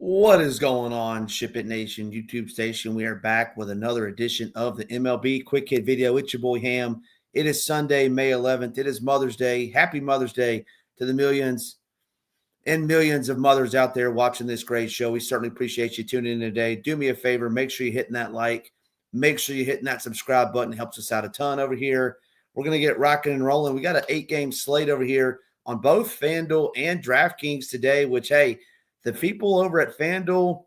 What is going on, SHIPIT Nation YouTube station? We are back with another edition of the MLB Quick Hit video. It's your boy Ham. It is Sunday, May 11th. It is Mother's Day. Happy Mother's Day to the millions and millions of mothers out there watching this great show. We certainly appreciate you tuning in today. Do me a favor. Make sure you're hitting that like. Make sure you're hitting that subscribe button. It helps us out a ton over here. We're going to get rocking and rolling. We got an 8-game slate over here on both FanDuel and DraftKings today, which, hey, the people over at FanDuel,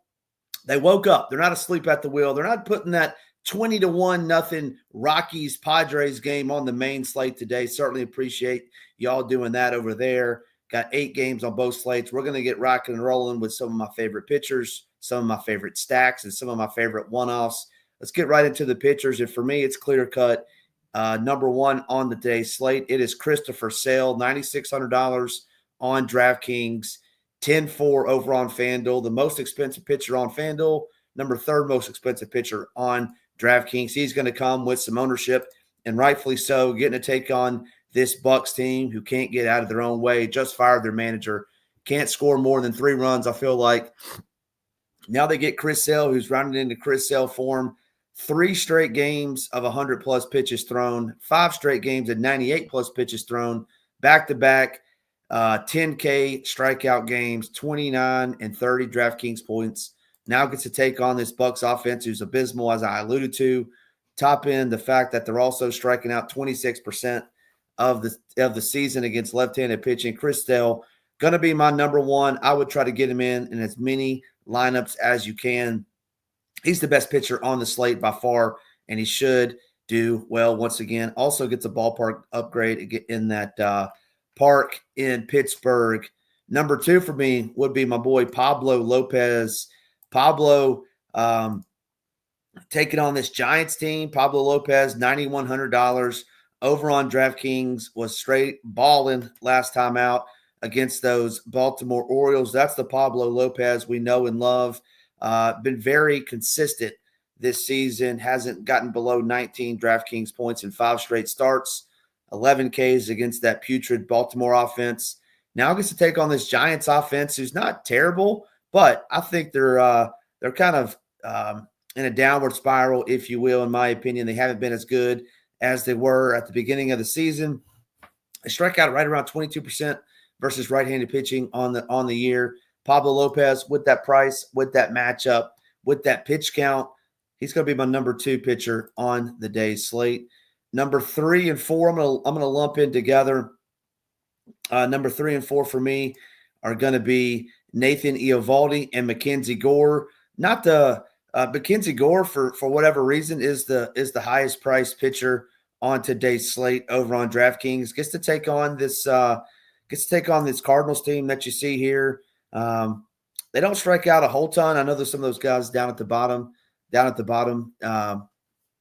they woke up. They're not asleep at the wheel. They're not putting that 20-1 nothing Rockies Padres game on the main slate today. Certainly appreciate y'all doing that over there. Got 8 games on both slates. We're going to get rocking and rolling with some of my favorite pitchers, some of my favorite stacks, and some of my favorite one-offs. Let's get right into the pitchers. And for me, it's clear-cut. Number one on the day slate, it is Christopher Sale, $9,600 on DraftKings. 10-4 over on FanDuel, the most expensive pitcher on FanDuel, number 3rd most expensive pitcher on DraftKings. He's going to come with some ownership, and rightfully so, getting to take on this Bucks team who can't get out of their own way, just fired their manager, can't score more than 3 runs, I feel like. Now they get Chris Sale, who's rounded into Chris Sale form. 3 straight games of 100-plus pitches thrown, 5 straight games of 98-plus pitches thrown, back-to-back. 10K strikeout games, 29 and 30 DraftKings points. Now gets to take on this Bucks offense, who's abysmal, as I alluded to. Top end, the fact that they're also striking out 26% of the season against left-handed pitching. Chris Sale, going to be my number one. I would try to get him in as many lineups as you can. He's the best pitcher on the slate by far, and he should do well once again. Also gets a ballpark upgrade in that park in Pittsburgh. Number 2 for me would be my boy Pablo Lopez. Pablo taking on this Giants team. Pablo Lopez, $9,100 over on DraftKings, was straight balling last time out against those Baltimore Orioles. That's the Pablo Lopez we know and love. Been very consistent this season. Hasn't gotten below 19 DraftKings points in 5 straight starts. 11 Ks against that putrid Baltimore offense. Now gets to take on this Giants offense, who's not terrible, but I think they're kind of in a downward spiral, if you will, in my opinion. They haven't been as good as they were at the beginning of the season. They strike out right around 22% versus right-handed pitching on the year. Pablo Lopez, with that price, with that matchup, with that pitch count, he's going to be my number 2 pitcher on the day's slate. Number 3 and 4, I'm gonna lump in together. Number 3 and 4 for me are going to be Nathan Eovaldi and Mackenzie Gore. Not the Mackenzie Gore for whatever reason is the highest priced pitcher on today's slate over on DraftKings. Gets to take on this Cardinals team that you see here. They don't strike out a whole ton. I know there's some of those guys down at the bottom.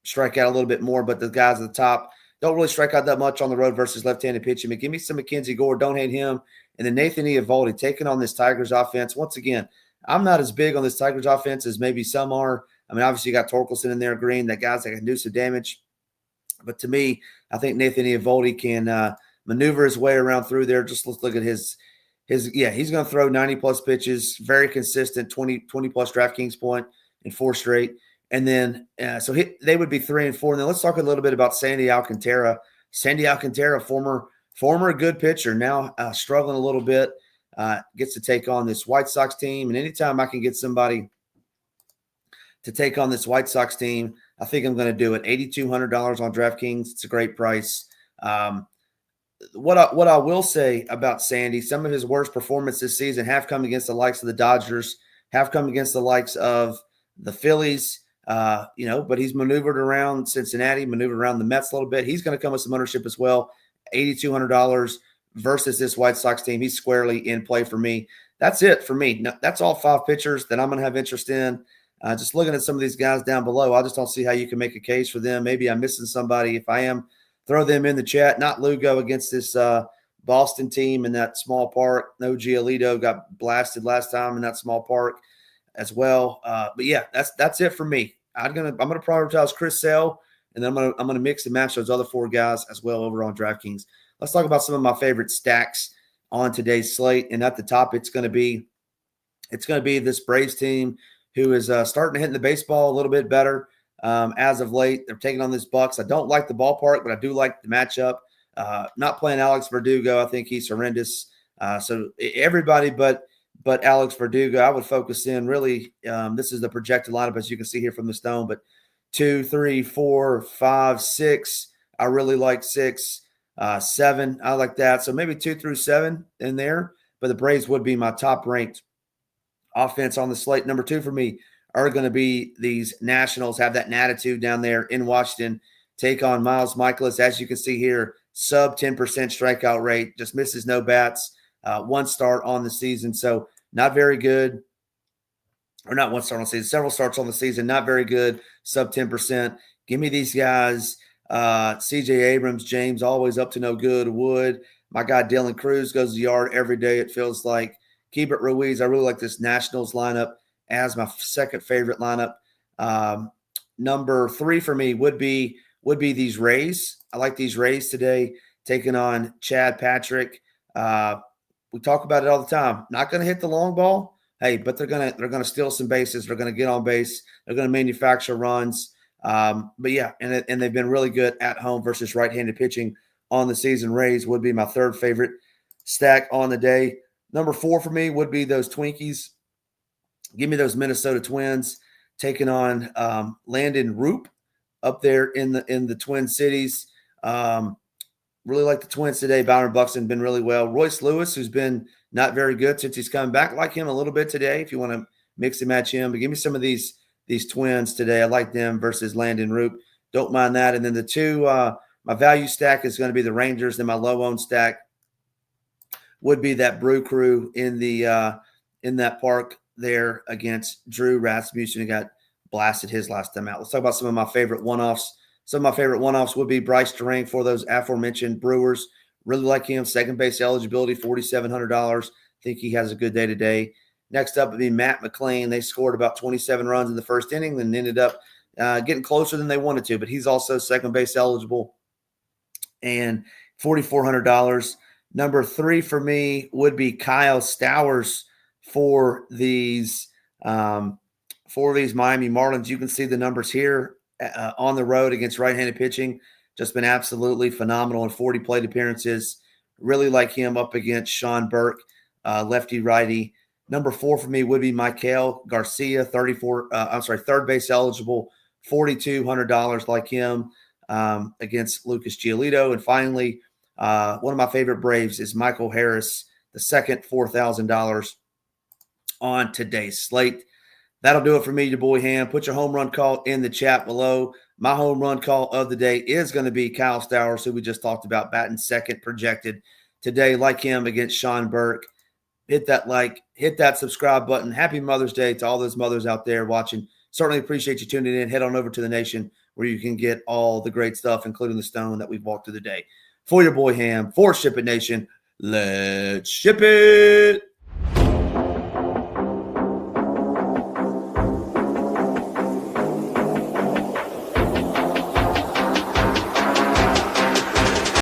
Strike out a little bit more, but the guys at the top don't really strike out that much on the road versus left-handed pitching. But give me some Mackenzie Gore. Don't hate him. And then Nathan Eovaldi taking on this Tigers offense. Once again, I'm not as big on this Tigers offense as maybe some are. I mean, obviously you got Torkelson in there, Green, that guys that can do some damage. But to me, I think Nathan Eovaldi can maneuver his way around through there. Just let's look at his he's going to throw 90-plus pitches, very consistent, 20-plus DraftKings point in 4 straight. And then, they would be 3 and 4. And then let's talk a little bit about Sandy Alcantara. Sandy Alcantara, former good pitcher, now struggling a little bit, gets to take on this White Sox team. And anytime I can get somebody to take on this White Sox team, I think I'm going to do it. $8,200 on DraftKings. It's a great price. What I will say about Sandy, some of his worst performances this season have come against the likes of the Dodgers, have come against the likes of the Phillies. But he's maneuvered around Cincinnati, maneuvered around the Mets a little bit. He's going to come with some ownership as well. $8,200 versus this White Sox team. He's squarely in play for me. That's it for me. That's all 5 pitchers that I'm going to have interest in. Just looking at some of these guys down below, I just don't see how you can make a case for them. Maybe I'm missing somebody. If I am, throw them in the chat. Not Lugo against this Boston team in that small park. No, Giolito got blasted last time in that small park as well. But yeah, that's it for me. I'm gonna prioritize Chris Sale, and then I'm gonna mix and match those other 4 guys as well over on DraftKings. Let's talk about some of my favorite stacks on today's slate. And at the top, it's going to be It's going to be this Braves team who is starting to hit the baseball a little bit better as of late. They're taking on this Bucks. I don't like the ballpark, but I do like the matchup. Not playing Alex Verdugo. I think he's horrendous. So everybody but Alex Verdugo, I would focus in really. This is the projected lineup, as you can see here from the Stone, but 2, 3, 4, 5, 6. I really like 6, 7. I like that. So maybe 2 through 7 in there, but the Braves would be my top ranked offense on the slate. Number 2 for me are going to be these Nationals. Have that attitude down there in Washington. Take on Miles Michaelis. As you can see here, sub 10% strikeout rate. Just misses no bats. 1 start on the season. So not very good. Or not 1 start on the season. Several starts on the season. Not very good. Sub 10%. Give me these guys. CJ Abrams, James, always up to no good. Wood. My guy Dylan Cruz goes to the yard every day, it feels like. Keibert Ruiz. I really like this Nationals lineup as my second favorite lineup. Number 3 for me would be these Rays. I like these Rays today, taking on Chad Patrick. We talk about it all the time. Not going to hit the long ball, hey, but they're gonna steal some bases. They're going to get on base. They're going to manufacture runs. But yeah, and they've been really good at home versus right-handed pitching on the season. Rays would be my third favorite stack on the day. Number 4 for me would be those Twinkies. Give me those Minnesota Twins taking on Landon Roop up there in the Twin Cities. Really like the Twins today. Byron Buxton been really well. Royce Lewis, who's been not very good since he's coming back. I like him a little bit today if you want to mix and match him. But give me some of these Twins today. I like them versus Landon Roop. Don't mind that. And then the 2, my value stack is going to be the Rangers. And my low-owned stack would be that Brew Crew in that park there against Drew Rasmussen, who got blasted his last time out. Let's talk about some of my favorite one-offs. Some of my favorite one-offs would be Bryce Durang for those aforementioned Brewers. Really like him. Second base eligibility, $4,700. Think he has a good day today. Next up would be Matt McClain. They scored about 27 runs in the first inning and ended up getting closer than they wanted to, but he's also second base eligible and $4,400. Number 3 for me would be Kyle Stowers for these Miami Marlins. You can see the numbers here on the road against right-handed pitching. Just been absolutely phenomenal in 40 plate appearances. Really like him up against Sean Burke, lefty-righty. Number 4 for me would be Michael Garcia, third base eligible, $4,200 like him against Lucas Giolito. And finally, one of my favorite Braves is Michael Harris, the second, $4,000 on today's slate. That'll do it for me, your boy Ham. Put your home run call in the chat below. My home run call of the day is going to be Kyle Stowers, who we just talked about, batting second projected today, like him against Sean Burke. Hit that like, hit that subscribe button. Happy Mother's Day to all those mothers out there watching. Certainly appreciate you tuning in. Head on over to the Nation where you can get all the great stuff, including the Stone that we've walked through the day. For your boy Ham, for SHIPIT Nation, let's ship it.